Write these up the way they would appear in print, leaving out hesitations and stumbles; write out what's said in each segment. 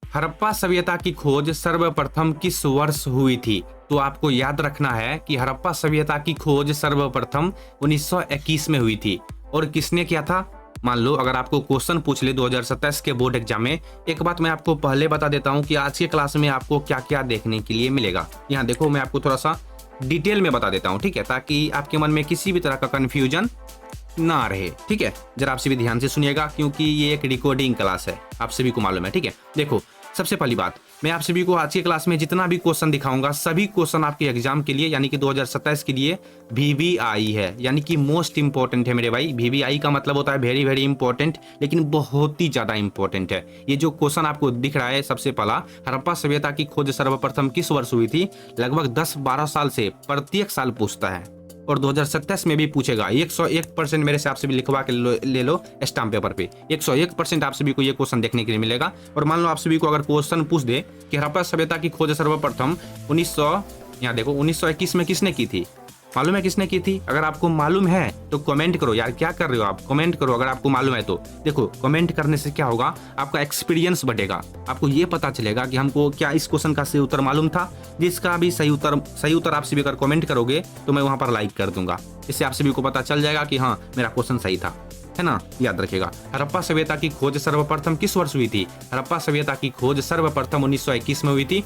हड़प्पा सभ्यता की खोज सर्वप्रथम किस वर्ष हुई थी? तो आपको याद रखना है कि हड़प्पा सभ्यता की खोज सर्वप्रथम 1921 में हुई थी। और किसने किया था? मान लो अगर आपको क्वेश्चन पूछ ले 2027 के बोर्ड एग्जाम में, एक बात मैं आपको पहले बता देता हूं कि आज के क्लास में आपको क्या क्या देखने के लिए मिलेगा। यहाँ देखो, मैं आपको थोड़ा सा डिटेल में बता देता हूँ, ठीक है, ताकि आपके मन में किसी भी तरह का कंफ्यूजन ना रहे। ठीक है, जरा आप सभी ध्यान से सुनिएगा क्योंकि ये एक रिकॉर्डिंग क्लास है, आप सभी को मालूम है। ठीक है, देखो, सबसे पहली बात, मैं आप सभी को आज की क्लास में जितना भी क्वेश्चन दिखाऊंगा, सभी क्वेश्चन आपके एग्जाम के लिए यानी कि 2027 के लिए वीवीआई है, यानी कि मोस्ट इंपॉर्टेंट है मेरे भाई। वीवीआई का मतलब होता है वेरी वेरी इंपॉर्टेंट, लेकिन बहुत ही ज्यादा इंपॉर्टेंट है। ये जो क्वेश्चन आपको दिख रहा है, सबसे पहला, हड़प्पा सभ्यता की खोज सर्वप्रथम किस वर्ष हुई थी, लगभग 10-12 साल से प्रत्येक साल पूछता है और 2027 में भी पूछेगा। 101% मेरे से आप सभी लिखवा के ले लो स्टाम्प पेपर पे। 101% आप सभी को ये क्वेश्चन देखने के लिए मिलेगा। और मान लो आप सभी को अगर क्वेश्चन पूछ दे कि हड़प्पा सभ्यता की खोज सर्वप्रथम 1900, यहाँ देखो 1921 में किसने की थी, मालूम है किसने की थी? अगर आपको मालूम है तो कमेंट करो यार, क्या कर रहे हो आप, कमेंट करो अगर आपको मालूम है तो। देखो, कमेंट करने से क्या होगा, आपका एक्सपीरियंस बढ़ेगा, आपको ये पता चलेगा कि हमको क्या इस क्वेश्चन का सही उत्तर मालूम था। जिसका भी सही उत्तर आप सभी अगर कमेंट करोगे तो मैं वहां पर लाइक कर दूंगा। इससे आप सभी को पता चल जाएगा कि हाँ, मेरा क्वेश्चन सही था, है ना। याद रखिएगा, हड़प्पा सभ्यता की खोज सर्वप्रथम किस वर्ष हुई थी? हड़प्पा सभ्यता की खोज सर्वप्रथम 1921 में हुई थी।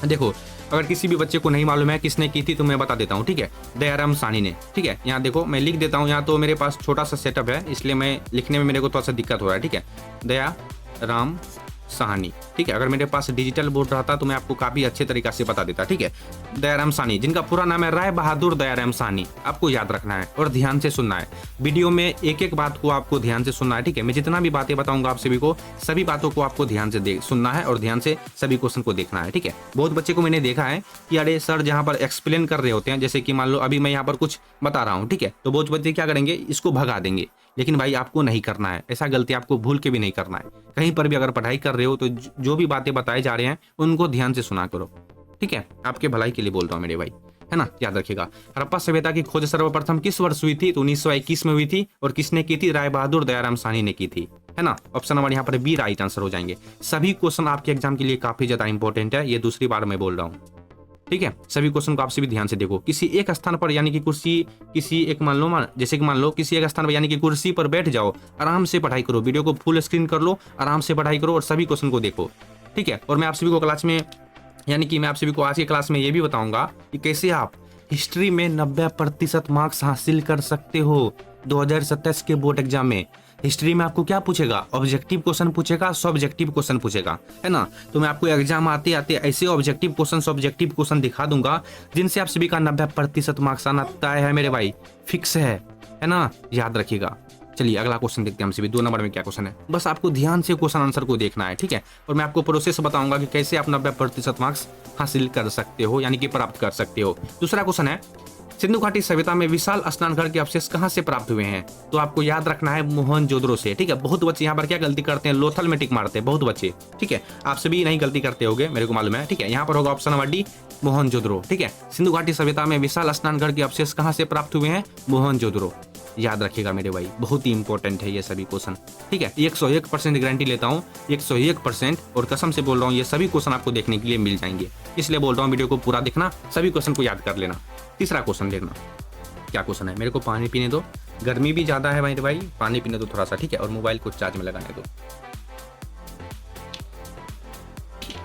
देखो, अगर किसी भी बच्चे को नहीं मालूम है किसने की थी तो मैं बता देता हूँ, ठीक है, दयाराम साहनी ने। ठीक है, यहाँ देखो मैं लिख देता हूँ, यहाँ तो मेरे पास छोटा सा सेटअप है इसलिए मैं लिखने में मेरे को थोड़ा सा दिक्कत हो रहा है। ठीक है, दयाराम साहनी। ठीक है, अगर मेरे पास डिजिटल बोर्ड रहता तो मैं आपको काफी अच्छे तरीका से बता देता। ठीक है, दयाराम साहनी, जिनका पूरा नाम है राय बहादुर दयाराम साहनी, आपको याद रखना है और ध्यान से सुनना है। वीडियो में एक एक बात को आपको ध्यान से सुनना है। ठीक है, मैं जितना भी बातें बताऊंगा आप सभी को, सभी बातों को आपको ध्यान से सुनना है और ध्यान से सभी क्वेश्चन को देखना है। ठीक है, बहुत बच्चे को मैंने देखा है कि अरे सर जहाँ पर एक्सप्लेन कर रहे होते हैं, जैसे कि मान लो अभी मैं यहाँ पर कुछ बता रहा हूँ, ठीक है, तो बहुत बच्चे क्या करेंगे, इसको भगा देंगे। लेकिन भाई आपको नहीं करना है, ऐसा गलती आपको भूल के भी नहीं करना है। कहीं पर भी अगर पढ़ाई कर रहे हो तो जो भी बातें बताए जा रहे हैं उनको ध्यान से सुना करो। ठीक है, आपके भलाई के लिए बोल रहा हूँ मेरे भाई, है ना। याद रखिएगा, हड़प्पा सभ्यता की खोज सर्वप्रथम किस वर्ष हुई थी? तो 1921 में हुई थी। और किसने की थी? राय बहादुर दयाराम साहनी ने की थी, है ना। ऑप्शन नंबर यहाँ पर बी राइट आंसर हो जाएंगे। सभी क्वेश्चन आपके एग्जाम के लिए काफी ज्यादा इंपॉर्टेंट है, ये दूसरी बार मैं बोल रहा हूँ। ठीक है, सभी क्वेश्चन को आप सभी ध्यान से देखो। किसी एक स्थान पर यानी कि कुर्सी, किसी एक जैसे कि मान लो किसी एक स्थान पर यानी कि कुर्सी पर बैठ जाओ, आराम से पढ़ाई करो, वीडियो को फुल स्क्रीन कर लो, आराम से पढ़ाई करो और सभी क्वेश्चन को देखो। ठीक है, और मैं आप सभी को क्लास में यानी कि मैं आप सभी को आज की क्लास में ये भी बताऊंगा कि कैसे आप हिस्ट्री में 90% मार्क्स हासिल कर सकते हो 2027 के बोर्ड एग्जाम में। हिस्ट्री में आपको क्या पूछेगा? ऑब्जेक्टिव क्वेश्चन पूछेगा, सब्जेक्टिव क्वेश्चन पूछेगा, है ना। तो मैं आपको एग्जाम आते आते ऐसे ऑब्जेक्टिव क्वेश्चन सब्जेक्टिव क्वेश्चन दिखा दूंगा जिनसे आप सभी का 90% मार्क्स आना तय है मेरे भाई, फिक्स है ना। याद रखिएगा। चलिए अगला क्वेश्चन देखते हैं हम सभी। 2 नंबर में क्या क्वेश्चन है, बस आपको ध्यान से क्वेश्चन आंसर को देखना है। ठीक है, और मैं आपको प्रोसेस बताऊंगा कि कैसे आप 90% मार्क्स हासिल कर सकते हो, यानी कि प्राप्त कर सकते हो। दूसरा क्वेश्चन है, सिंधु घाटी सभ्यता में विशाल स्नानघर के अवशेष कहां से प्राप्त हुए हैं? तो आपको याद रखना है मोहनजोदड़ो से। ठीक है, बहुत बच्चे यहाँ पर क्या गलती करते हैं, लोथल में टिक मारते हैं बहुत बच्चे। ठीक है, आप सभी नहीं गलती करते होगे, मेरे को मालूम है। ठीक है, यहाँ पर होगा ऑप्शन नंबर डी मोहनजोदड़ो। ठीक है, सिंधु घाटी सभ्यता में विशाल स्नानघर के अवशेष कहां से प्राप्त हुए हैं? मोहनजोदड़ो। याद रखिएगा मेरे भाई, बहुत ही इंपॉर्टेंट है ये सभी क्वेश्चन। ठीक है, 101% गारंटी लेता हूँ, 101%, और कसम से बोल रहा हूँ ये सभी क्वेश्चन आपको देखने के लिए मिल जाएंगे। इसलिए बोल रहा हूँ वीडियो को पूरा देखना, सभी क्वेश्चन को याद कर लेना। तीसरा क्वेश्चन देखना, क्या क्वेश्चन है, मेरे को पानी पीने दो, गर्मी भी ज्यादा है मेरे भाई, पानी पीने दो थोड़ा सा। ठीक है, और मोबाइल को चार्ज में लगाने दो।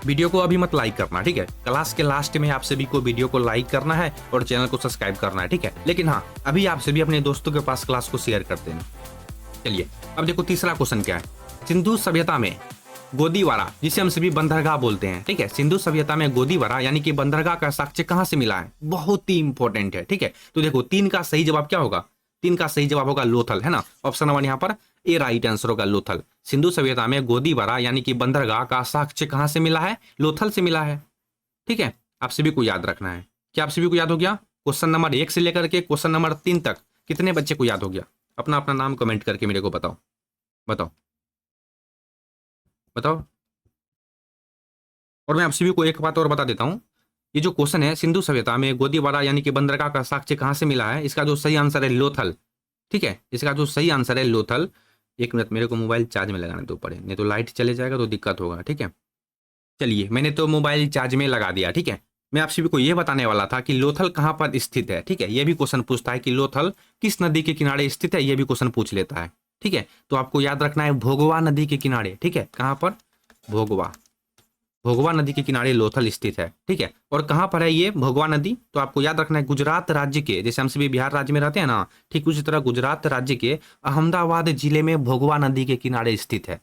वीडियो को अभी मत लाइक करना, ठीक है, क्लास के लास्ट में आप सभी को वीडियो को लाइक करना है और चैनल को सब्सक्राइब करना है। ठीक है, लेकिन हाँ, अभी आप सभी अपने दोस्तों के पास क्लास को शेयर कर देना। चलिए अब देखो तीसरा क्वेश्चन क्या है। सिंधु सभ्यता में गोदीवारा, जिसे हम सभी बंदरगाह बोलते हैं, ठीक है, सिंधु सभ्यता में गोदीवारा यानी कि बंदरगाह का साक्ष्य कहां से मिला है? बहुत ही इंपॉर्टेंट है। ठीक है, तो देखो 3 का सही जवाब क्या होगा? 3 का सही जवाब होगा लोथल, है ना। ऑप्शन नंबर यहाँ पर ए राइट आंसर होगा, लोथल। सिंधु सभ्यता में गोदीवारा यानी कि बंदरगाह का साक्ष्य कहां से मिला है? लोथल से मिला है। ठीक है, आप सभी को याद रखना है। क्या आप सभी को याद हो गया? क्वेश्चन नंबर 1 से लेकर के क्वेश्चन नंबर 3 तक कितने बच्चे को याद हो गया? अपना अपना नाम कमेंट करके मेरे को बताओ बताओ बताओ। और मैं आप सभी को एक बात और बता देता हूं, ये जो क्वेश्चन है सिंधु सभ्यता में गोदीवारा यानी कि बंदरगाह का साक्ष्य कहां से मिला है, इसका जो सही आंसर है लोथल। ठीक है, इसका जो सही आंसर है लोथल। 1 मिनट, मेरे को मोबाइल चार्ज में लगाने दो पड़े, नहीं तो लाइट चले जाएगा तो दिक्कत होगा। ठीक है, चलिए, मैंने तो मोबाइल चार्ज में लगा दिया, ठीक है। मैं आप सभी को यह बताने वाला था कि लोथल कहाँ पर स्थित है, ठीक है। यह भी क्वेश्चन पूछता है कि लोथल किस नदी के किनारे स्थित है, यह भी क्वेश्चन पूछ लेता है, ठीक है। तो आपको याद रखना है भोगवा नदी के किनारे, ठीक है। कहाँ पर? भोगवा, भोगवा नदी के किनारे लोथल स्थित है, ठीक है। और कहाँ पर है ये भोगवा नदी? तो आपको याद रखना है गुजरात राज्य के, जैसे हम सभी बिहार राज्य में रहते हैं ना, ठीक उसी तरह गुजरात राज्य के अहमदाबाद जिले में भोगवा नदी के किनारे स्थित है,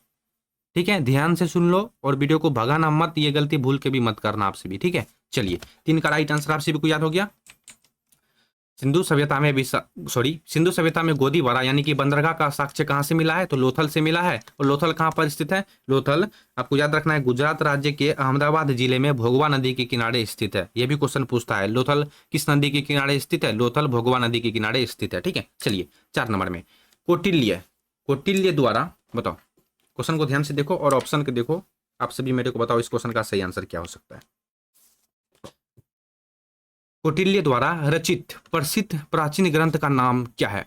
ठीक है। ध्यान से सुन लो और वीडियो को भगाना मत, ये गलती भूल के भी मत करना आप सभी, ठीक है। चलिए, 3 का राइट आंसर आप सभी को याद हो गया। सिंधु सभ्यता में सिंधु सभ्यता में गोदीवारा यानी कि बंदरगाह का साक्ष्य कहाँ से मिला है? तो लोथल से मिला है। और लोथल कहाँ पर स्थित है? लोथल आपको याद रखना है गुजरात राज्य के अहमदाबाद जिले में भोगवा नदी के किनारे स्थित है। यह भी क्वेश्चन पूछता है, लोथल किस नदी के किनारे स्थित है? लोथल भोगवा नदी के किनारे स्थित है, ठीक है। चलिए, 4 नंबर में कौटिल्य द्वारा, बताओ क्वेश्चन को ध्यान से देखो और ऑप्शन के देखो, आप सभी मेरे को बताओ इस क्वेश्चन का सही आंसर क्या हो सकता है। कौटिल्य द्वारा रचित प्रसिद्ध प्राचीन ग्रंथ का नाम क्या है?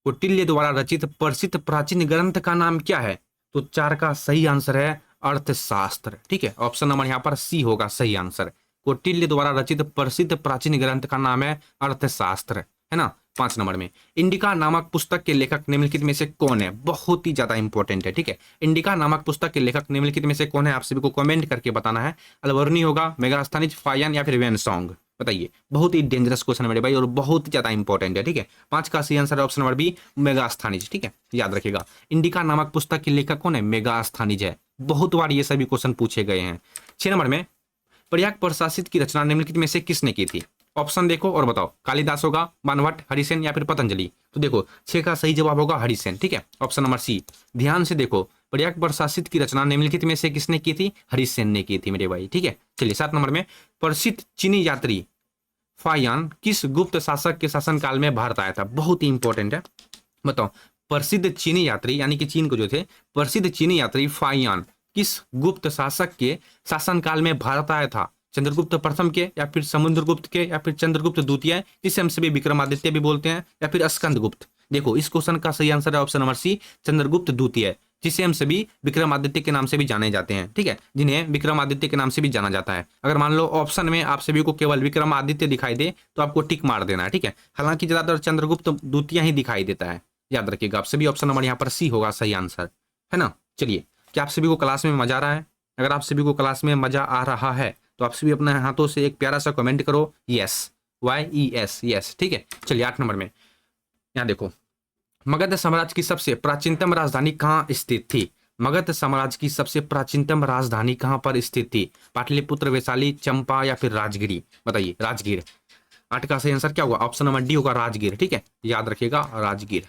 कौटिल्य द्वारा रचित प्रसिद्ध प्राचीन ग्रंथ का नाम क्या है? तो 4 का सही आंसर है अर्थशास्त्र, ठीक है। ऑप्शन नंबर यहाँ पर सी होगा सही आंसर। कौटिल्य द्वारा रचित प्रसिद्ध प्राचीन ग्रंथ का नाम है अर्थशास्त्र, है ना। 5 नंबर में इंडिका नामक पुस्तक के लेखक निम्नलिखित में से कौन है? बहुत ही ज्यादा इंपॉर्टेंट है, ठीक है। इंडिका नामक पुस्तक के लेखक निम्नलिखित में से कौन है? आप सभी को कमेंट करके बताना है। अलवर्नी होगा, मेगास्थनीज, फायन या फिर वेनसोंग? बताइए। बहुत ही डेंजरस क्वेश्चन है मेरे भाई और बहुत ज्यादा इंपॉर्टेंट है, ठीक है। 5 का सही आंसर है ऑप्शन नंबर बी, मेगास्थनीज, ठीक है। याद रखिएगा, इंडिका नामक पुस्तक के लेखक कौन है? मेगास्थनीज है। बहुत बार ये सभी क्वेश्चन पूछे गए हैं। 6 नंबर में प्रयाग प्रशासित की रचना निम्नलिखित में से किसने की थी? ऑप्शन देखो और बताओ। कालिदास होगा, बाणभट्ट, हरिसेन या फिर पतंजलि? तो देखो 6 का सही जवाब होगा हरिसेन, ठीक है। Option number C. ध्यान से देखो, प्रयाग प्रशासित की रचना निम्नलिखित में से किसने की थी? हरिसेन ने की थी मेरे भाई, ठीक है। चलिए, 7 नंबर में प्रसिद्ध चीनी यात्री फायान किस गुप्त शासक के शासनकाल में भारत आया था? बहुत ही इंपॉर्टेंट है, बताओ। प्रसिद्ध चीनी यात्री यानी कि चीन को जो थे, प्रसिद्ध चीनी यात्री फायान किस गुप्त शासक के शासनकाल में भारत आया था? चंद्रगुप्त प्रथम के या फिर समुद्रगुप्त के या फिर चंद्रगुप्त द्वितीय, जिसे हम सभी विक्रमादित्य भी बोलते हैं, या फिर स्कंदगुप्त? देखो, इस क्वेश्चन का सही आंसर है ऑप्शन नंबर सी, चंद्रगुप्त द्वितीय, जिसे हम सभी विक्रमादित्य के नाम से भी जाने जाते हैं, ठीक है। जिन्हें विक्रमादित्य के नाम से भी जाना जाता है। अगर मान लो ऑप्शन में आप सभी को केवल विक्रमादित्य दिखाई दे तो आपको टिक मार देना है, ठीक है। हालांकि ज्यादातर चंद्रगुप्त द्वितीय ही दिखाई देता है, याद रखिएगा आप सभी। ऑप्शन नंबर यहाँ पर सी होगा सही आंसर, है ना। चलिए, क्या आप सभी को क्लास में मजा आ रहा है? अगर आप सभी को क्लास में मजा आ रहा है तो आप सभी अपने हाथों से एक प्यारा सा कमेंट करो, यस, YES, यस, ठीक है। चलिए, 8 नंबर में यहाँ देखो, मगध साम्राज्य की सबसे प्राचीनतम राजधानी कहाँ स्थित थी? मगध साम्राज्य की सबसे प्राचीनतम राजधानी कहाँ पर स्थित थी? पाटलिपुत्र, वैशाली, चंपा या फिर राजगिरी? बताइए। राजगीर। 8 का सही आंसर क्या होगा? ऑप्शन नंबर डी होगा राजगीर, ठीक है। याद रखिएगा, राजगीर।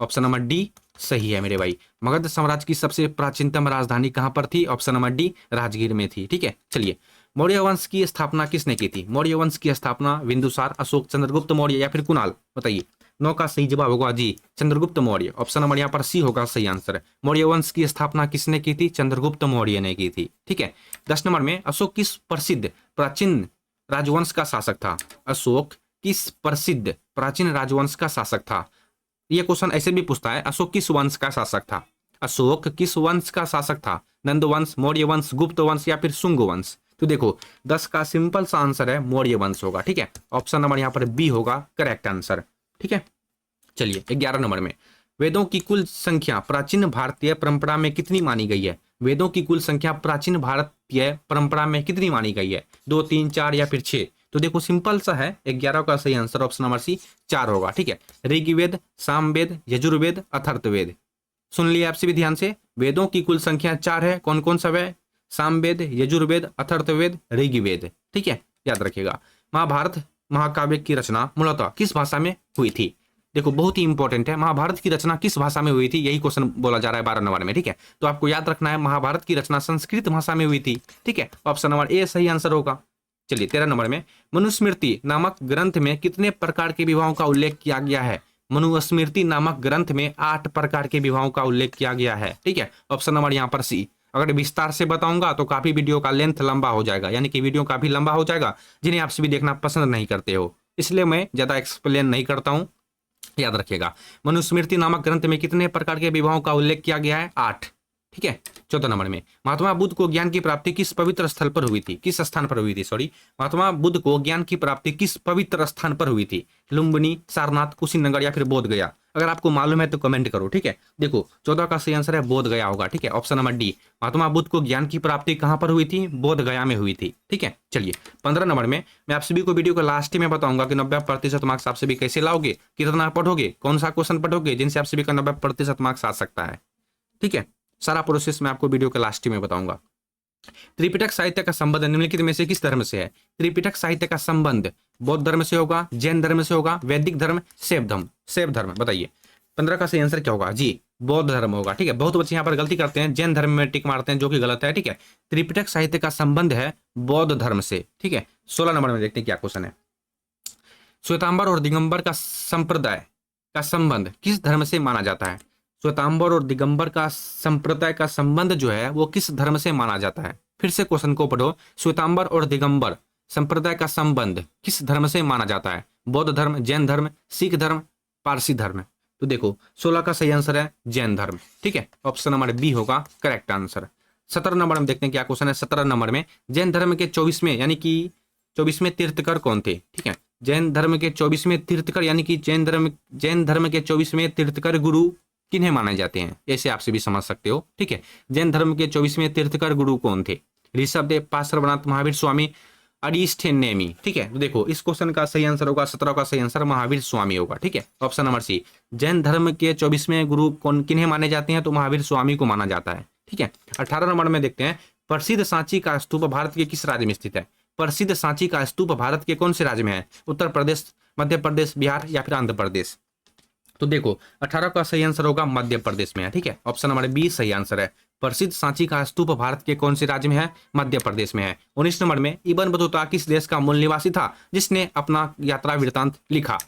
ऑप्शन नंबर डी सही है मेरे भाई। मगध साम्राज्य की सबसे प्राचीनतम राजधानी कहाँ पर थी? ऑप्शन नंबर डी राजगीर में थी, ठीक है। चलिए, मौर्य वंश की स्थापना किसने की थी? मौर्य वंश की स्थापना बिंदुसार, अशोक, चंद्रगुप्त मौर्य या फिर कुणाल? बताइए। 9 का सही जवाब होगा जी चंद्रगुप्त मौर्य। ऑप्शन नंबर यहाँ पर सी होगा सही आंसर। मौर्य वंश की स्थापना किसने की थी? चंद्रगुप्त मौर्य ने की थी, ठीक है। 10 नंबर में अशोक किस प्रसिद्ध प्राचीन राजवंश का शासक था? अशोक किस प्रसिद्ध प्राचीन राजवंश का शासक था? यह क्वेश्चन ऐसे भी पूछता है, अशोक किस वंश का शासक था? अशोक किस वंश का शासक था? नंद वंश, मौर्य वंश, गुप्त वंश या फिर शुंग वंश? तो देखो, 10 का सिंपल सा आंसर है मौर्य वंश होगा, ठीक है। ऑप्शन नंबर यहाँ पर बी होगा करेक्ट आंसर, ठीक है। चलिए, 11 नंबर में वेदों की कुल संख्या प्राचीन भारतीय परंपरा में कितनी मानी गई है? वेदों की कुल संख्या प्राचीन भारतीय परंपरा में कितनी मानी गई है? 2, 3, 4 या फिर 6? तो देखो, सिंपल सा है, 11 का सही आंसर ऑप्शन नंबर सी 4 होगा, ठीक है। ऋग्वेद, सामवेद, यजुर्वेद, अथर्ववेद? सुन लिया आपसे भी ध्यान से, वेदों की कुल संख्या 4 है। कौन कौन सा है? सामवेद, यजुर्वेद, अथर्ववेद, ऋग्वेद, ठीक है। याद रखिएगा। महाभारत महाकाव्य की रचना मूलतः किस भाषा में हुई थी? देखो, बहुत ही इंपॉर्टेंट है, महाभारत की रचना किस भाषा में हुई थी, यही क्वेश्चन बोला जा रहा है 12 नंबर में, ठीक है। तो आपको याद रखना है महाभारत की रचना संस्कृत भाषा में हुई थी, ठीक है। ऑप्शन नंबर ए सही आंसर होगा। चलिए, 13 नंबर में मनुस्मृति नामक ग्रंथ में कितने प्रकार के विवाहों का उल्लेख किया गया है? मनुस्मृति नामक ग्रंथ में 8 प्रकार के विवाहों का उल्लेख किया गया है, ठीक है। ऑप्शन नंबर यहाँ पर सी। अगर विस्तार से बताऊंगा तो काफी वीडियो का लेंथ लंबा हो जाएगा, यानी कि वीडियो काफी लंबा हो जाएगा, जिन्हें आप सभी देखना पसंद नहीं करते हो, इसलिए मैं ज्यादा एक्सप्लेन नहीं करता हूं। याद रखिएगा, मनुस्मृति नामक ग्रंथ में कितने प्रकार के विवाहों का उल्लेख किया गया है? 8, ठीक है। 14 नंबर में महात्मा बुद्ध को ज्ञान की प्राप्ति किस पवित्र स्थल पर हुई थी, किस स्थान पर हुई थी, सॉरी, महात्मा बुद्ध को ज्ञान की प्राप्ति किस पवित्र स्थान पर हुई थी, लुम्बिनी, सारनाथ, कुशीनगर या फिर बोध गया। अगर आपको मालूम है तो कमेंट करो, ठीक है। देखो 14 का सही आंसर है बोध गया होगा, ठीक है, option number D. Mahatma Buddha को ज्ञान की प्राप्ति कहां पर हुई थी, बोध गया में हुई थी, ठीक है। चलिए 15 नंबर में मैं आप सभी को वीडियो के लास्ट में बताऊंगा कि 90% मार्क्स आप सभी कैसे लाओगे, कितना पढ़ोगे, कौन सा क्वेश्चन पढ़ोगे जिनसे आप सभी का 90% मार्क्स आ सकता है, ठीक है। सारा प्रोसेस मैं आपको वीडियो के लास्ट में बताऊंगा। त्रिपिटक साहित्य का संबंध निम्नलिखित में से किस धर्म से है। त्रिपिटक साहित्य का संबंध बौद्ध धर्म से होगा, जैन धर्म से होगा, वैदिक धर्म, शैव धर्म, बताइए 15 का सही आंसर क्या होगा जी, बौद्ध धर्म होगा, ठीक है। बहुत बच्चे यहाँ पर गलती करते हैं, जैन धर्म में टिक मारते हैं जो कि गलत है, ठीक है। त्रिपिटक साहित्य का संबंध है बौद्ध धर्म से, ठीक है। 16 नंबर में देखते हैं क्या क्वेश्चन है। श्वेतांबर और दिगंबर का संप्रदाय का संबंध किस धर्म से माना जाता है। श्वेतांबर और दिगंबर का संप्रदाय का संबंध जो है वो किस धर्म से माना जाता है। फिर से क्वेश्चन को पढ़ो, श्वेतांबर और दिगंबर संप्रदाय का संबंध किस धर्म से माना जाता है, बौद्ध धर्म, जैन धर्म, सिख धर्म, पारसी धर्म। तो देखो 16 का सही आंसर है जैन धर्म, ठीक है, ऑप्शन नंबर बी होगा करेक्ट आंसर। 17 नंबर में देखते हैं क्या क्वेश्चन है। 17 नंबर में जैन धर्म के 24वें यानी कि 24वें तीर्थकर कौन थे, ठीक है। जैन धर्म के 24वें तीर्थकर यानी कि जैन धर्म के 24वें तीर्थकर गुरु किन्हें माने जाते हैं, ऐसे आपसे भी समझ सकते हो, ठीक है। जैन धर्म के 24वें तीर्थकर गुरु कौन थे, ऋषभदेव, पार्श्वनाथ, महावीर स्वामी, अरिष्ठेनेमी, ठीक है। तो देखो इस क्वेश्चन का सही आंसर होगा 17 का सही आंसर महावीर स्वामी होगा, ठीक है, ऑप्शन नंबर सी। जैन धर्म के 24वें गुरु कौन किन्हें माने जाते हैं, तो महावीर स्वामी को माना जाता है, ठीक है। 18 नंबर में देखते हैं प्रसिद्ध सांची का स्तूप भारत के किस राज्य में स्थित है। प्रसिद्ध सांची का स्तूप भारत के कौन से राज्य में है, उत्तर प्रदेश, मध्य प्रदेश, बिहार या फिर आंध्र प्रदेश। तो देखो 18 का सही आंसर होगा मध्य प्रदेश में है, ठीक है, ऑप्शन नंबर बी सही आंसर है। प्रसिद्ध सांची का स्तूप भारत के कौन से राज्य में है, मध्य प्रदेश में है। 19 नंबर में इब्न बतूता किस देश का मूल निवासी था जिसने अपना यात्रा वृत्तांत लिखा।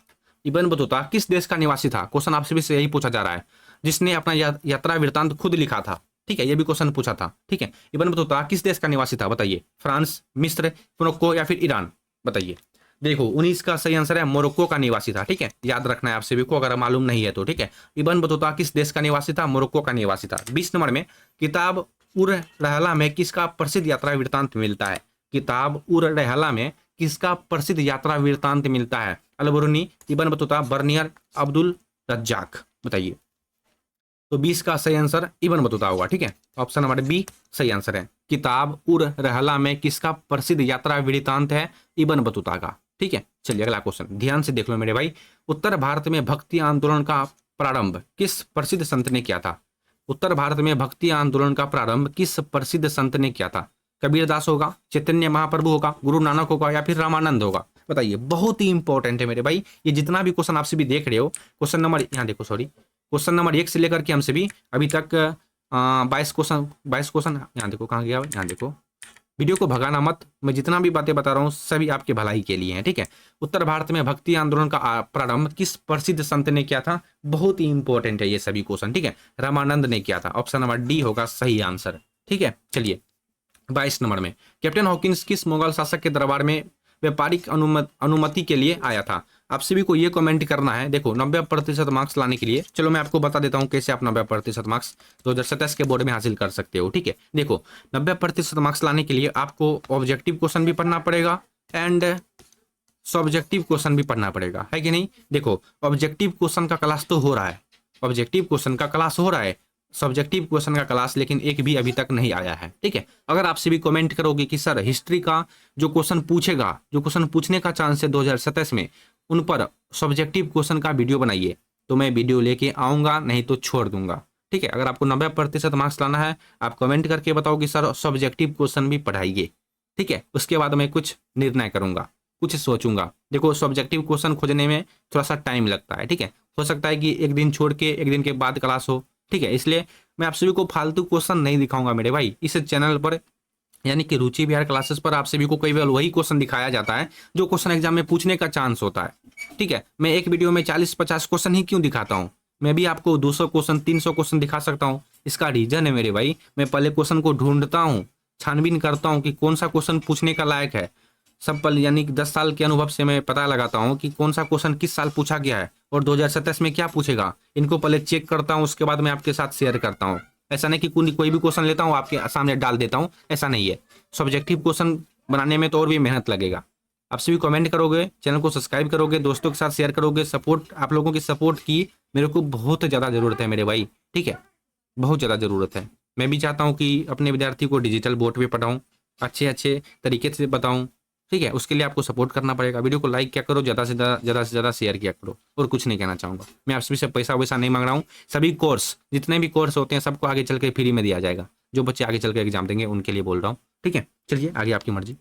इब्न बतूता किस देश का निवासी था, क्वेश्चन आपसे भी यही पूछा जा रहा है, जिसने अपना यात्रा वृत्तांत खुद लिखा था, ठीक है, ये भी क्वेश्चन पूछा था, ठीक है। इब्न बतूता किस देश का निवासी था, बताइए, फ्रांस, मिस्र, मोरक्को या फिर ईरान, बताइए। देखो 19 का सही आंसर है मोरक्को का निवासी था, ठीक है, याद रखना है आप सभी को अगर मालूम नहीं है तो, ठीक है। इब्न बतूता किस देश का निवासी था, मोरक्को का निवासी था। 20 नंबर में किताब उर रहला में किसका प्रसिद्ध यात्रा वृत्तांत मिलता है। किताब उर रहला में किसका प्रसिद्ध यात्रा वृत्तांत मिलता है, Al Biruni, Ibn Battuta, Bernier, Abdul Razzaq, बताइए। तो 20 का सही आंसर इब्न बतूता होगा, ठीक है, ऑप्शन नंबर बी सही आंसर है। किताब उर रहला में किसका प्रसिद्ध यात्रा वृत्तांत है, इब्न बतूता का, ठीक है। चलिए अगला क्वेश्चन ध्यान से देख लो मेरे भाई। उत्तर भारत में भक्ति आंदोलन का प्रारंभ किस प्रसिद्ध संत ने किया था। उत्तर भारत में भक्ति आंदोलन का प्रारंभ किस प्रसिद्ध संत ने किया था। कबीरदास होगा, चैतन्य महाप्रभु होगा, गुरु नानक होगा या फिर रामानंद होगा, बताइए। बहुत ही इंपॉर्टेंट है मेरे भाई, ये जितना भी क्वेश्चन आपसे भी देख रहे हो, क्वेश्चन नंबर यहाँ देखो, सॉरी, क्वेश्चन नंबर 1 से लेकर के हमसे भी अभी तक 22 क्वेश्चन यहाँ देखो, कहाँ गया, यहाँ देखो, वीडियो को भगाना मत, मैं जितना भी बातें बता रहा हूँ सभी आपके भलाई के लिए हैं, ठीक है। उत्तर भारत में भक्ति आंदोलन का प्रारंभ किस प्रसिद्ध संत ने किया था, बहुत ही इंपॉर्टेंट है ये सभी क्वेश्चन, ठीक है, रामानंद ने किया था, ऑप्शन नंबर डी होगा सही आंसर, ठीक है। चलिए 22 नंबर में कैप्टन हॉकिंस किस मुगल शासक के दरबार में व्यापारिक अनुमति के लिए आया था। आप सभी को ये कमेंट करना है। देखो 90% मार्क्स लाने के लिए, चलो मैं आपको बता देता हूँ कैसे आप 90% मार्क्स 2027 के बोर्ड में हासिल कर सकते हो, ठीक है। देखो 90% मार्क्स लाने के लिए आपको ऑब्जेक्टिव क्वेश्चन भी पढ़ना पड़ेगा एंड सब्जेक्टिव क्वेश्चन भी पढ़ना पड़ेगा, है कि नहीं। देखो ऑब्जेक्टिव क्वेश्चन का क्लास तो हो रहा है, ऑब्जेक्टिव क्वेश्चन का क्लास हो रहा है, सब्जेक्टिव क्वेश्चन का क्लास लेकिन एक भी अभी तक नहीं आया है, ठीक है। अगर आपसे भी कमेंट करोगे कि सर हिस्ट्री का जो क्वेश्चन पूछेगा, जो क्वेश्चन पूछने का चांस है 2027 में, उन पर सब्जेक्टिव क्वेश्चन का वीडियो बनाइए, तो मैं वीडियो लेके आऊँगा, नहीं तो छोड़ दूंगा, ठीक है। अगर आपको 90% मार्क्स लाना है, आप कमेंट करके बताओ कि सर सब्जेक्टिव क्वेश्चन भी पढ़ाइए, ठीक है। उसके बाद मैं कुछ निर्णय करूंगा, कुछ सोचूंगा। देखो सब्जेक्टिव क्वेश्चन खोजने में थोड़ा सा टाइम लगता है, ठीक है, हो सकता है कि एक दिन छोड़ के एक दिन के बाद क्लास हो, ठीक है। इसलिए मैं आप सभी को फालतू क्वेश्चन नहीं दिखाऊंगा मेरे भाई। इस चैनल पर यानी कि रुचि बिहार क्लासेस पर आप सभी को कई बार वही क्वेश्चन दिखाया जाता है जो क्वेश्चन एग्जाम में पूछने का चांस होता है, ठीक है। मैं एक वीडियो में 40-50 क्वेश्चन ही क्यों दिखाता हूँ, मैं भी आपको 200 क्वेश्चन 300 क्वेश्चन दिखा सकता हूँ। इसका रीजन है मेरे भाई, मैं पहले क्वेश्चन को ढूंढता हूँ, छानबीन करता हूँ कि कौन सा क्वेश्चन पूछने का लायक है। सब पल यानी कि 10 साल के अनुभव से मैं पता लगाता हूँ कि कौन सा क्वेश्चन किस साल पूछा गया है और 2027 में क्या पूछेगा। इनको पहले चेक करता हूँ, उसके बाद मैं आपके साथ शेयर करता हूँ, ऐसा नहीं कि कोई भी क्वेश्चन लेता हूँ आपके सामने डाल देता हूँ, ऐसा नहीं है। सब्जेक्टिव क्वेश्चन बनाने में तो और भी मेहनत लगेगा। आप सभी कमेंट करोगे, चैनल को सब्सक्राइब करोगे, दोस्तों के साथ शेयर करोगे। सपोर्ट, आप लोगों की सपोर्ट की मेरे को बहुत ज़्यादा ज़रूरत है मेरे भाई, ठीक है, बहुत ज़्यादा ज़रूरत है। मैं भी चाहता हूँ कि अपने विद्यार्थी को डिजिटल बोर्ड पे पढ़ाऊँ, अच्छे अच्छे तरीके से बताऊँ, ठीक है। उसके लिए आपको सपोर्ट करना पड़ेगा। वीडियो को लाइक क्या करो, ज़्यादा से ज़्यादा शेयर किया करो, और कुछ नहीं कहना चाहूँगा। मैं आप सभी से पैसा वैसा नहीं मांग रहा हूँ। सभी कोर्स, जितने भी कोर्स होते हैं सबको आगे चल के फ्री में दिया जाएगा। जो बच्चे आगे चल के एग्जाम देंगे उनके लिए बोल रहा हूँ, ठीक है। चलिए आगे आपकी मर्जी।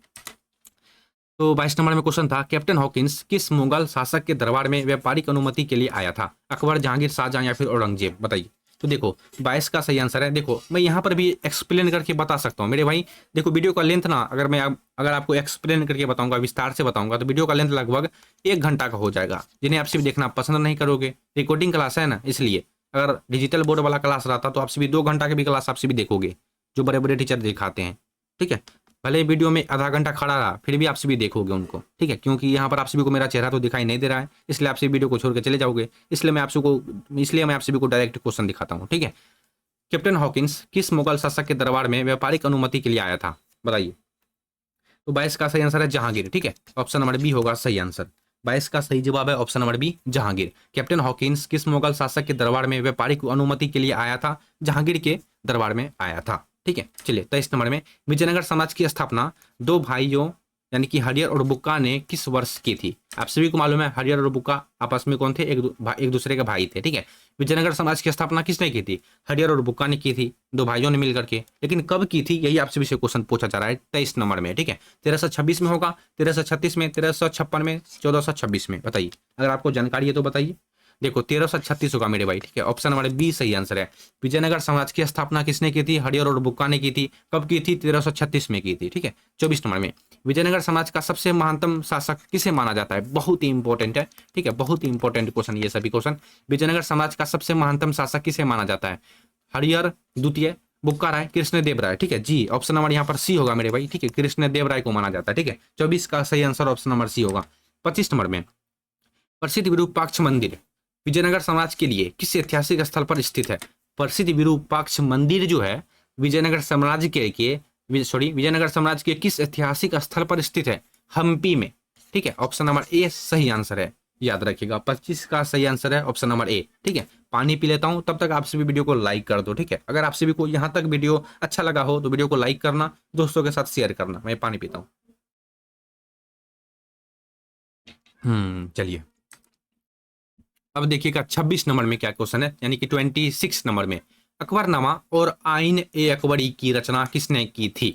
तो 22 नंबर में क्वेश्चन था, कैप्टन हॉकिंस किस मुगल शासक के दरबार में व्यापारिक अनुमति के लिए आया था? अकबर, जहांगीर, शाहजहां या फिर औरंगजेब? बताइए। तो देखो 22 का सही आंसर है। देखो मैं यहाँ पर भी एक्सप्लेन करके बता सकता हूँ मेरे भाई। देखो वीडियो का लेंथ ना, अगर आपको एक्सप्लेन करके बताऊंगा, विस्तार से बताऊंगा, तो वीडियो का लेंथ लगभग 1 घंटा का हो जाएगा, जिन्हें आप सिर्फ देखना पसंद नहीं करोगे। रिकॉर्डिंग क्लास है ना, इसलिए। अगर डिजिटल बोर्ड वाला क्लास रहता तो आपसे भी 2 घंटा की भी क्लास आपसे भी देखोगे, जो बड़े बड़े टीचर दिखाते हैं, ठीक है। भले वीडियो में आधा घंटा खड़ा रहा, फिर भी आप सभी देखोगे उनको, ठीक है। क्योंकि यहाँ पर आप सभी को मेरा चेहरा तो दिखाई नहीं दे रहा है, इसलिए आप सभी वीडियो को छोड़ के चले जाओगे। इसलिए मैं आप सभी को डायरेक्ट क्वेश्चन दिखाता हूँ, ठीक है। कैप्टन हॉकिंस किस मुगल शासक के दरबार में व्यापारिक अनुमति के लिए आया था? बताइए। तो 22 का सही आंसर है जहांगीर, ठीक है। ऑप्शन नंबर बी होगा सही आंसर। 22 का सही जवाब है option number B, Jahangir. Captain Hawkins किस मुगल शासक के दरबार में व्यापारिक अनुमति के लिए आया था? जहांगीर के दरबार में आया था, ठीक है। चलिए 23 नंबर में, विजयनगर साम्राज्य की स्थापना दो भाइयों यानी कि हरियर और बुक्का ने किस वर्ष की थी? आप सभी को मालूम है हरियर और बुक्का आपस में कौन थे? एक दूसरे के भाई थे, ठीक है। विजयनगर साम्राज्य की स्थापना किसने की थी? हरियर और बुक्का ने की थी, दो भाइयों ने मिलकर के। लेकिन कब की थी, यही आप सभी से क्वेश्चन पूछा जा रहा है 23 नंबर में, ठीक है। 1326 में होगा, 1336 में, 1356 में, 1426 में? बताइए, अगर आपको जानकारी है तो बताइए। देखो 1336 होगा मेरे भाई, ठीक है। ऑप्शन नंबर बी सही आंसर है। विजयनगर साम्राज्य की स्थापना किसने की थी? हरियर और बुक्का ने की थी। कब की थी? 1336 में की थी, ठीक है। 24 नंबर में, विजयनगर साम्राज्य का सबसे महानतम शासक किसे माना जाता है? बहुत ही इंपॉर्टेंट है, ठीक है, बहुत ही इंपॉर्टेंट क्वेश्चन ये सभी क्वेश्चन। विजयनगर साम्राज्य का सबसे महानतम शासक किसे माना जाता है? हरिहर द्वितीय, बुक्का राय, कृष्णदेव राय, ठीक है जी। ऑप्शन नंबर यहाँ पर सी होगा मेरे भाई, ठीक है। कृष्णदेव राय को माना जाता है, ठीक है। 24 का सही आंसर ऑप्शन नंबर सी होगा। 25 नंबर में, प्रसिद्ध विरूपाक्ष मंदिर विजयनगर साम्राज्य के लिए किस ऐतिहासिक स्थल पर स्थित है? प्रसिद्ध विरूपाक्ष मंदिर जो है विजयनगर साम्राज्य विजयनगर साम्राज्य के किस ऐतिहासिक स्थल पर स्थित है? हम्पी में, ठीक है। ऑप्शन नंबर ए सही आंसर है, याद रखिएगा। 25 का सही आंसर है ऑप्शन नंबर ए, ठीक है। पानी पी लेता हूं, तब तक आप सभी वीडियो को लाइक कर दो, ठीक है। अगर आप सभी को यहाँ तक वीडियो अच्छा लगा हो तो वीडियो को लाइक करना, दोस्तों के साथ शेयर करना। मैं पानी पीता हूँ। चलिए अब देखिएगा 26 नंबर में क्या क्वेश्चन है, यानी कि 26 नंबर में, अकबरनामा और आइन ए अकबरी की रचना किसने की थी?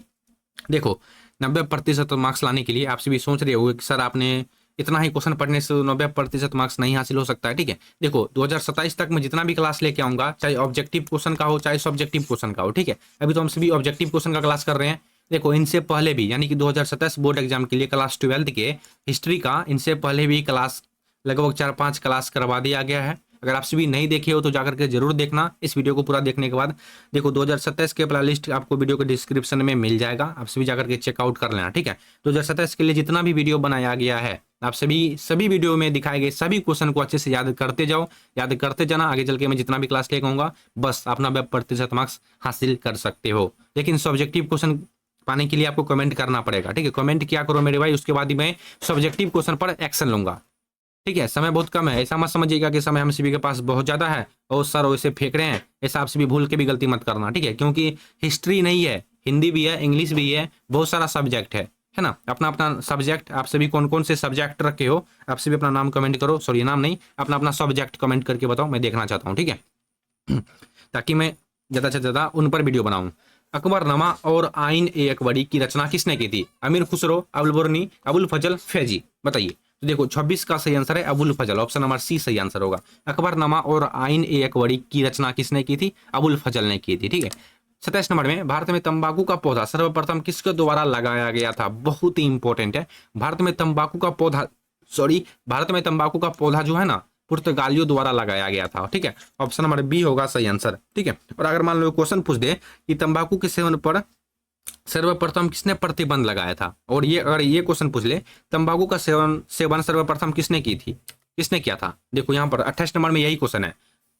देखो 90% मार्क्स लाने के लिए आप सभी सोच रहे हो कि सर आपने इतना ही क्वेश्चन पढ़ने से 90% मार्क्स नहीं हासिल हो सकता है, ठीक है। देखो 2027 तक मैं जितना भी क्लास लेके आऊंगा, चाहे ऑब्जेक्टिव क्वेश्चन का हो चाहे सब्जेक्टिव क्वेश्चन का हो, ठीक है। अभी तो हम सभी ऑब्जेक्टिव क्वेश्चन का क्लास कर रहे हैं। देखो इनसे पहले भी, यानी कि 2027 बोर्ड एग्जाम के लिए क्लास 12 के हिस्ट्री का, इनसे पहले भी क्लास लगभग 4-5 क्लास करवा दिया गया है। अगर आप सभी नहीं देखे हो तो जाकर के जरूर देखना इस वीडियो को पूरा देखने के बाद। देखो 2027 के प्ले लिस्ट आपको वीडियो के डिस्क्रिप्शन में मिल जाएगा, आप सभी जाकर के चेकआउट कर लेना, ठीक है। 2027 के लिए जितना भी वीडियो बनाया गया है, आप सभी वीडियो में दिखाए गए सभी क्वेश्चन को अच्छे से याद करते जाओ, याद करते जाना। आगे चल के मैं जितना भी क्लास लेकर आऊंगा, बस अपना 90% मार्क्स हासिल कर सकते हो। लेकिन सब्जेक्टिव क्वेश्चन पाने के लिए आपको कमेंट करना पड़ेगा, ठीक है। कमेंट क्या करो मेरे भाई, उसके बाद ही मैं सब्जेक्टिव क्वेश्चन पर एक्शन लूंगा, ठीक है। समय बहुत कम है, ऐसा मत समझिएगा कि समय हम सभी के पास बहुत ज्यादा है और सर वैसे फेंक रहे हैं, ऐसा आप सभी भूल के भी गलती मत करना, ठीक है। क्योंकि हिस्ट्री नहीं है, हिंदी भी है, इंग्लिश भी है, बहुत सारा सब्जेक्ट है ना। अपना अपना सब्जेक्ट, आप सभी कौन कौन से सब्जेक्ट रखे हो, आप सभी अपना नाम कमेंट करो, सॉरी नाम नहीं, अपना अपना सब्जेक्ट कमेंट करके बताओ, मैं देखना चाहता हूँ, ठीक है। ताकि मैं ज्यादा से ज्यादा उन पर वीडियो बनाऊं। अकबरनामा और आइन ए अकबरी की रचना किसने की थी? अमीर खुसरो, अबुल बुरनी, अबुल फजल, फैजी? बताइए। तो देखो 26 का सही आंसर है अबुल फजल, ऑप्शन नंबर सी सही आंसर होगा। अकबरनामा और आइन ए अकबरी की रचना किसने की थी? अबुल फजल ने की थी, ठीक है। 27 नंबर में, भारत में तंबाकू का पौधा सर्वप्रथम किसके द्वारा लगाया गया था? बहुत ही इंपॉर्टेंट है। भारत में तंबाकू का पौधा जो है ना, पुर्तगालियों द्वारा लगाया गया था, ठीक है। ऑप्शन नंबर बी होगा सही आंसर, ठीक है। और अगर मान लो क्वेश्चन पूछ दे कि तंबाकू के सेवन पर सर्वप्रथम किसने प्रतिबंध लगाया था, और अगर ये क्वेश्चन पूछ ले तंबाकू का सेवन सर्वप्रथम किसने की थी, किसने किया था? देखो यहाँ पर 28 नंबर में यही क्वेश्चन है,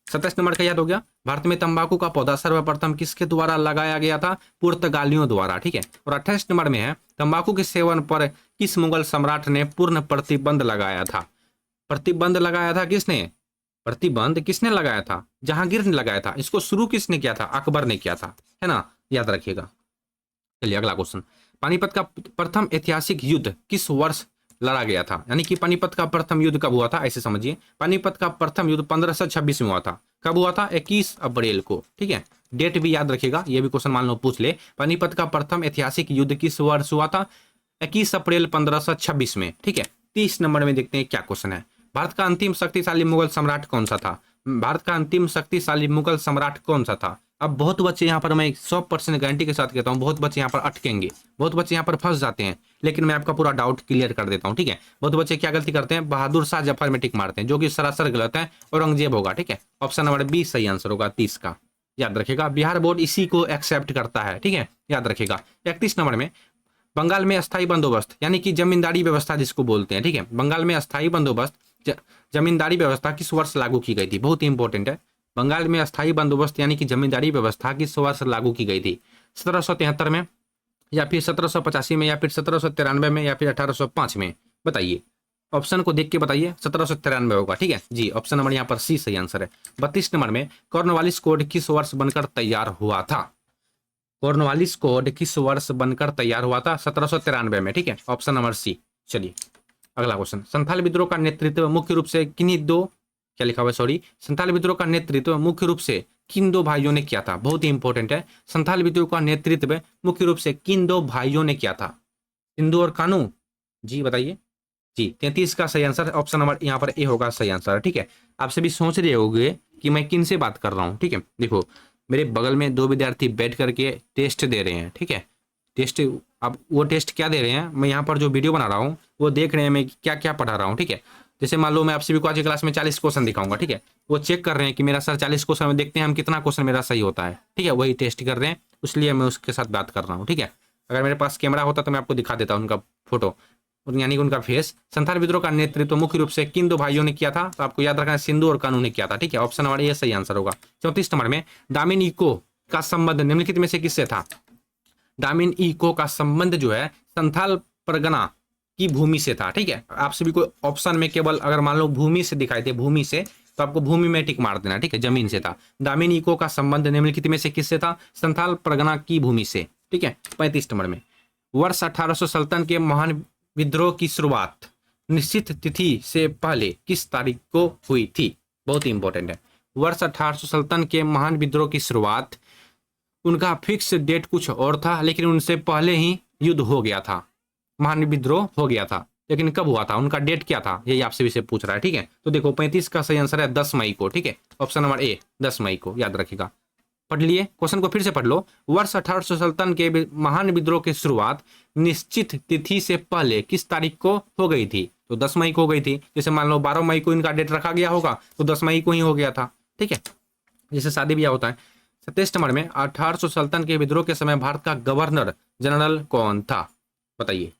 27 नंबर का याद हो गया। भारत में तंबाकू का पौधा सर्वप्रथम किसके द्वारा लगाया गया था? पुर्तगालियों द्वारा, ठीक है। और 28 नंबर में है, तंबाकू के सेवन पर किस मुगल सम्राट ने पूर्ण प्रतिबंध लगाया था? प्रतिबंध लगाया था किसने? प्रतिबंध किसने लगाया था? जहांगीर ने लगाया था। इसको शुरू किसने किया था? अकबर ने किया था, है ना, याद रखिएगा। चलिए अगला क्वेश्चन, पानीपत का प्रथम ऐतिहासिक युद्ध किस वर्ष लड़ा गया था? यानी कि पानीपत का प्रथम युद्ध कब हुआ था, ऐसे समझिए। पानीपत का प्रथम युद्ध 1526 में हुआ था। कब हुआ था? 21 अप्रैल को, ठीक है। डेट भी याद रखिएगा, ये भी क्वेश्चन मान लो पूछ ले। पानीपत का प्रथम ऐतिहासिक युद्ध किस वर्ष हुआ था? 21 अप्रैल 1526 में, ठीक है। 30 नंबर में देखते हैं क्या क्वेश्चन है। भारत का अंतिम शक्तिशाली मुगल सम्राट कौन सा था? भारत का अंतिम शक्तिशाली मुगल सम्राट कौन सा था? अब बहुत बच्चे यहाँ पर, मैं 100% गारंटी के साथ कहता हूँ, बहुत बच्चे यहाँ पर अटकेंगे, बहुत बच्चे यहाँ पर फंस जाते हैं, लेकिन मैं आपका पूरा डाउट क्लियर कर देता हूँ, ठीक है। बहुत बच्चे क्या गलती करते हैं? बहादुर शाह जफर में टिक मारते हैं, जो कि सरासर गलत है। औरंगजेब होगा, ठीक है। ऑप्शन नंबर बी सही आंसर होगा 30 का, याद रखेगा। बिहार बोर्ड इसी को एक्सेप्ट करता है, ठीक है, याद रखेगा। 31 नंबर में, बंगाल में अस्थायी बंदोबस्त यानी कि जमींदारी व्यवस्था जिसको बोलते हैं, ठीक है। बंगाल में अस्थायी बंदोबस्त जमींदारी व्यवस्था किस वर्ष लागू की गई थी? बहुत ही इंपॉर्टेंट है। बंगाल में अस्थायी बंदोबस्त यानी कि जमींदारी व्यवस्था किस वर्ष लागू की गई थी? 1773 में, या फिर 1785 में, या फिर 1793 में, या फिर 1805 में? बताइए, ऑप्शन को देख के बताइए। 1793 होगा, ठीक है जी। ऑप्शन नंबर यहाँ पर सी सही आंसर है। 32 नंबर में, कॉर्नवालिस कोड किस वर्ष बनकर तैयार हुआ था? कॉर्नवालिस कोड किस वर्ष बनकर तैयार हुआ था? 1793 में, ठीक है। Option number C. चलिए अगला क्वेश्चन, संथाल विद्रोह का नेतृत्व मुख्य रूप से किन्हीं दो, क्या लिखा हुआ है, सॉरी, संथाल विद्रोह का नेतृत्व मुख्य रूप से किन दो भाइयों ने किया था? बहुत ही इंपॉर्टेंट है। संथाल विद्रोह का नेतृत्व मुख्य रूप से किन दो भाइयों ने किया था? सिंधु और कानू? जी बताइए जी। 33 का सही आंसर ऑप्शन नंबर यहाँ पर ए होगा सही आंसर, ठीक है। आप सभी सोच रहे होंगे कि मैं किन से बात कर रहा हूँ, ठीक है। देखो, मेरे बगल में दो विद्यार्थी बैठ करके टेस्ट दे रहे हैं, ठीक है। टेस्ट, अब वो टेस्ट क्या दे रहे हैं, मैं यहाँ पर जो वीडियो बना रहा हूँ वो देख रहे हैं मैं क्या क्या पढ़ा रहा हूँ, ठीक है। जैसे मान लो मैं आप सभी को आज की क्लास में 40 क्वेश्चन दिखाऊंगा, ठीक है। वो चेक कर रहे हैं कि मेरा सर 40 क्वेश्चन में देखते हैं हम कितना क्वेश्चन मेरा सही होता है, ठीक है। वही टेस्ट कर रहे हैं, इसलिए मैं उसके साथ बात कर रहा हूँ, ठीक है। अगर मेरे पास कैमरा होता तो मैं आपको दिखा देता उनका फोटो, यानी कि उनका फेस। संथाल विद्रोह का नेतृत्व मुख्य रूप से किन दो भाइयों ने किया था? तो आपको याद रखना है, सिंधु और कानू ने किया था, ठीक है। ऑप्शन नंबर ए सही आंसर होगा। 34 नंबर में, दामिन इको का संबंध निम्नलिखित में से किससे था? दामिन इको का संबंध जो है संथाल परगना की भूमि से था, ठीक है। आप सभी को ऑप्शन में केवल अगर मान लो भूमि से दिखाई दे, भूमि से, तो आपको भूमि में टिक मार देना, ठीक है। जमीन से था। दामिन इको का संबंध निम्नलिखित में से किससे था? संथाल परगना की भूमि से, ठीक है। 35 नंबर में, वर्ष 1800 सल्तन के महान विद्रोह की शुरुआत निश्चित तिथि से पहले किस तारीख को हुई थी? बहुत ही इंपॉर्टेंट है। वर्ष 1800 सल्तन के महान विद्रोह की शुरुआत, उनका फिक्स डेट कुछ और था, लेकिन उनसे पहले ही युद्ध हो गया था, महान विद्रोह हो गया था, लेकिन कब हुआ था? उनका डेट क्या था? यही आपसे भी पूछ रहा है, ठीक है। तो देखो 35 का सही आंसर है 10 मई को, ठीक है। ऑप्शन नंबर ए 10 मई को, याद रखिएगा। पढ़ लिए, क्वेश्चन को फिर से पढ़ लो। वर्ष 1800 सल्तन के महान विद्रोह की शुरुआत निश्चित तिथि से पहले किस तारीख को हो गई थी? तो 10 मई को हो गई थी। जैसे मान लो 12 मई को इनका डेट रखा गया होगा, तो 10 मई को ही हो गया था, ठीक है। जैसे शादी ब्याह होता है। 27 नंबर में, 1800 सल्तन के विद्रोह के समय भारत का गवर्नर जनरल कौन था? बताइए।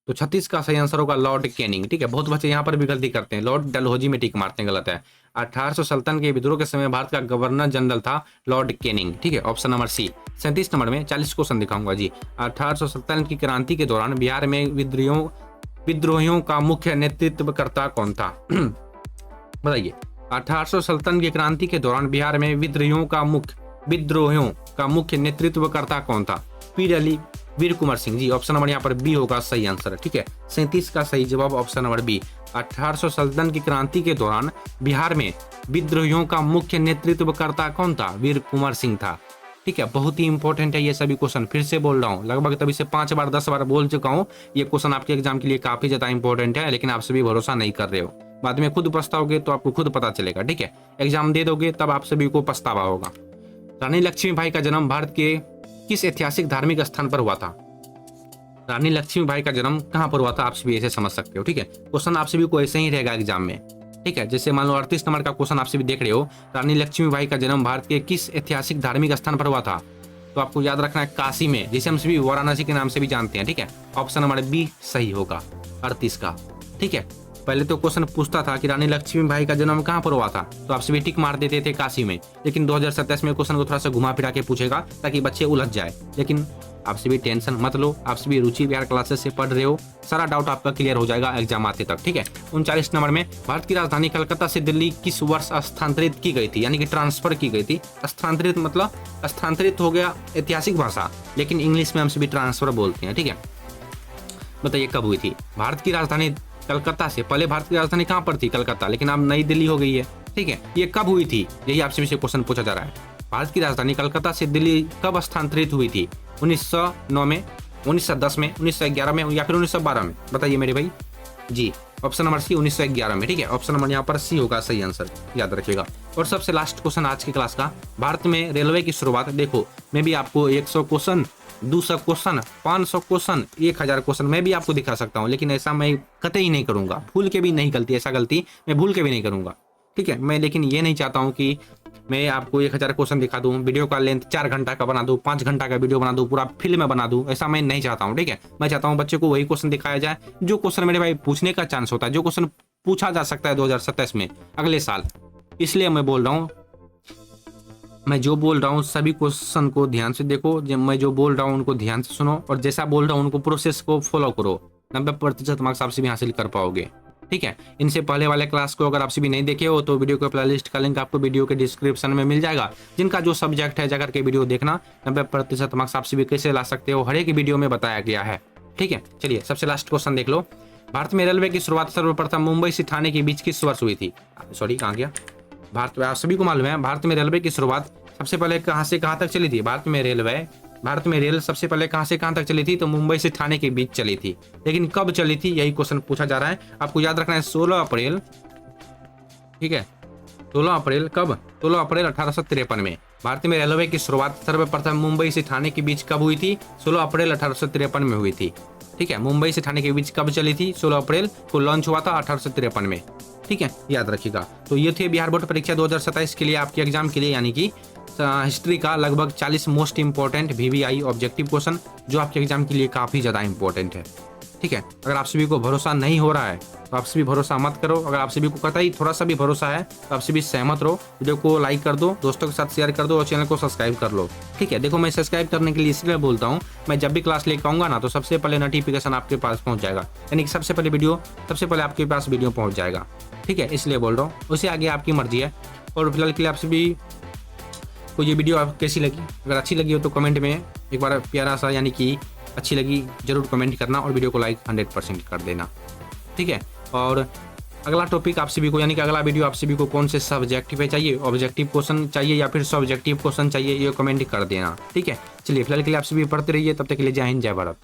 तो 36 का सही आंसर होगा लॉर्ड कैनिंग, ठीक है। बहुत बच्चे यहाँ पर भी गलती करते हैं, लॉर्ड डलहौजी में टिक मारते हैं, गलत है। 1800 सल्तन के विद्रोह के समय भारत का गवर्नर जनरल था लॉर्ड कैनिंग, ठीक है। ऑप्शन नंबर सी। 37 नंबर में 40 क्वेश्चन दिखाऊंगा जी। 1800 सल्तन की क्रांति के दौरान बिहार में विद्रोहियों का मुख्य नेतृत्वकर्ता कौन था? बताइए। 1800 सल्तन की क्रांति के दौरान बिहार में विद्रोहियों का मुख्य नेतृत्वकर्ता कौन था? पीर अली, वीर कुंवर सिंह जी। ऑप्शन नंबर यहाँ पर बी होगा सही आंसर, ठीक है। 37 का सही जवाब ऑप्शन नंबर बी। 1800 सल्तन की क्रांति के दौरान बिहार में विद्रोहियों का मुख्य नेतृत्वकर्ता कौन था? वीर कुंवर सिंह था, ठीक है। बहुत ही इंपॉर्टेंट है ये सभी क्वेश्चन, फिर से बोल रहा हूँ, लगभग तभी से 5 बार 10 बार बोल चुका हूँ। ये क्वेश्चन आपके एग्जाम के लिए काफी ज्यादा इंपॉर्टेंट है, लेकिन आप सभी भरोसा नहीं कर रहे हो। बाद में खुद पछताओगे तो आपको खुद पता चलेगा, ठीक है। एग्जाम दे दोगे तब आप सभी को पछतावा होगा। रानी लक्ष्मीबाई का जन्म भारत के किस ऐतिहासिक धार्मिक स्थान पर हुआ था? रानी लक्ष्मीबाई का जन्म कहाँ पर हुआ था? आप सभी ऐसे समझ सकते हो, ठीक है। क्वेश्चन आप सभी को ऐसे ही रहेगा एग्जाम में, ठीक है। जैसे मान लो 38 नंबर का क्वेश्चन आप सभी देख रहे हो, रानी लक्ष्मीबाई का जन्म भारत के किस ऐतिहासिक धार्मिक स्थान पर हुआ था? तो आपको याद रखना है काशी में, जिसे हम सभी वाराणसी के नाम से भी जानते हैं, ठीक है। ऑप्शन नंबर बी सही होगा 38 का, ठीक है। पहले तो क्वेश्चन पूछता था कि रानी लक्ष्मीबाई का जन्म कहाँ पर हुआ था, तो आप सभी टिक मार देते थे काशी में। लेकिन 2027 में क्वेश्चन को थोड़ा सा घुमा फिरा के पूछेगा ताकि बच्चे उलझ जाए। लेकिन आप सभी टेंशन मत लो, आप सभी रुचि बिहार क्लासेस से पढ़ रहे हो, सारा डाउट आपका क्लियर हो जाएगा एग्जाम आते तक। ठीक है, 39 नंबर में भारत की राजधानी कलकत्ता से दिल्ली किस वर्ष स्थानांतरित की गई थी, यानी कि ट्रांसफर की गई थी। स्थानांतरित मतलब स्थानांतरित हो गया ऐतिहासिक भाषा, लेकिन इंग्लिश में हम सभी ट्रांसफर बोलते हैं। ठीक है, बताइए कब हुई थी। भारत की राजधानी कलकत्ता से, पहले भारत की राजधानी कहाँ पर थी, कलकत्ता, लेकिन अब नई दिल्ली हो गई है। ठीक है, ये कब हुई थी, यही आपसे से क्वेश्चन पूछा जा रहा है। भारत की राजधानी कलकत्ता से दिल्ली कब स्थानांतरित हुई थी, 1909 में, 1910 में, 1911 में या फिर 1912 में, बताइए मेरे भाई जी। ऑप्शन नंबर सी 1911 में। ठीक है, ऑप्शन नंबर यहाँ पर सी होगा सही आंसर, याद रखिएगा। और सबसे लास्ट क्वेश्चन आज की क्लास का, भारत में रेलवे की शुरुआत, देखो मैं भी आपको 100 क्वेश्चन, 200 क्वेश्चन, 500 क्वेश्चन, 1000 क्वेश्चन मैं भी आपको दिखा सकता हूँ, लेकिन ऐसा मैं कतई नहीं करूंगा, भूल के भी नहीं गलती, ऐसा गलती मैं भूल के भी नहीं करूंगा। ठीक है, मैं लेकिन ये नहीं चाहता हूँ कि मैं आपको 1000 क्वेश्चन दिखा दूं, वीडियो का लेंथ 4 घंटा का बना दूं, 5 घंटा का वीडियो बना दूं, पूरा फिल्म में बना दूं, ऐसा मैं नहीं चाहता हूं। ठीक है, मैं चाहता हूं बच्चे को वही क्वेश्चन दिखाया जाए जो क्वेश्चन मेरे भाई पूछने का चांस होता है, जो क्वेश्चन पूछा जा सकता है 2027 में, अगले साल। इसलिए मैं बोल रहा हूँ, मैं जो बोल रहा हूँ सभी क्वेश्चन को ध्यान से देखो, मैं जो बोल रहा हूँ उनको ध्यान से सुनो, और जैसा बोल रहा हूँ उनको प्रोसेस को फॉलो करो, 90% मार्क्स आपसे भी हासिल कर पाओगे। ठीक है, इनसे पहले वाले क्लास को अगर आपसे भी नहीं देखे हो तो वीडियो के प्लेलिस्ट का लिंक आपको वीडियो के डिस्क्रिप्शन में मिल जाएगा। जिनका जो सब्जेक्ट है जाकर के वीडियो देखना, 90% मार्क्स आपसे भी कैसे ला सकते हो हर एक वीडियो में बताया गया है। ठीक है, चलिए सबसे लास्ट क्वेश्चन देख लो। भारत में रेलवे की शुरुआत सर्वप्रथम मुंबई से ठाणे के बीच किस वर्ष हुई थी, सॉरी कहाँ गया, भारत में आप सभी को मालूम है भारत में रेलवे की शुरुआत सबसे पहले कहाँ से कहाँ तक चली थी। भारत में रेल सबसे पहले कहाँ से कहाँ तक चली थी, तो मुंबई से ठाणे के बीच चली थी। लेकिन कब चली थी, यही क्वेश्चन पूछा जा रहा है। आपको याद रखना है 16 अप्रैल। ठीक है, 16 अप्रैल कब, 16 अप्रैल 1853 में भारत में रेलवे की शुरुआत सर्वप्रथम मुंबई से ठाणे के बीच कब हुई थी, 16 अप्रैल 1853 में हुई थी। ठीक है, मुंबई से ठाणे के बीच कब चली थी, 16 अप्रैल को लॉन्च हुआ था 1853 में। ठीक है, याद रखिएगा। तो ये थे बिहार बोर्ड परीक्षा 2027 के लिए, आपके एग्जाम के लिए, यानी कि हिस्ट्री का लगभग 40 most important VVI objective question, जो आपके एग्जाम के लिए काफी ज्यादा इंपॉर्टेंट है। ठीक है, अगर आप सभी को भरोसा नहीं हो रहा है तो आप सभी भरोसा मत करो, अगर आप सभी को कतई थोड़ा सा भी भरोसा है तो आप सभी सहमत रहो, वीडियो को लाइक कर दो, दोस्तों के साथ शेयर कर दो और चैनल को सब्सक्राइब कर लो। ठीक है, देखो मैं सब्सक्राइब करने के लिए इसलिए बोलता हूँ, मैं जब भी क्लास लेकर आऊंगा ना तो सबसे पहले नोटिफिकेशन आपके पास पहुंच जाएगा, यानी कि सबसे पहले आपके पास वीडियो पहुंच जाएगा। ठीक है, इसलिए बोल रहा हूँ, उससे आगे आपकी मर्जी है। और फिलहाल के लिए आप सभी को ये वीडियो आप कैसी लगी, अगर अच्छी लगी हो तो कमेंट में एक बार प्यारा सा, यानी कि अच्छी लगी जरूर कमेंट करना, और वीडियो को लाइक 100% कर देना। ठीक है, और अगला टॉपिक आप सभी को, यानी कि अगला वीडियो आप सभी को कौन से सब्जेक्टिव पे चाहिए, ऑब्जेक्टिव क्वेश्चन चाहिए या फिर सब्जेक्टिव क्वेश्चन चाहिए, ये कमेंट कर देना। ठीक है, चलिए फिलहाल के लिए आप सभी पढ़ते रहिए, तब तक के लिए जय हिंद जय भारत।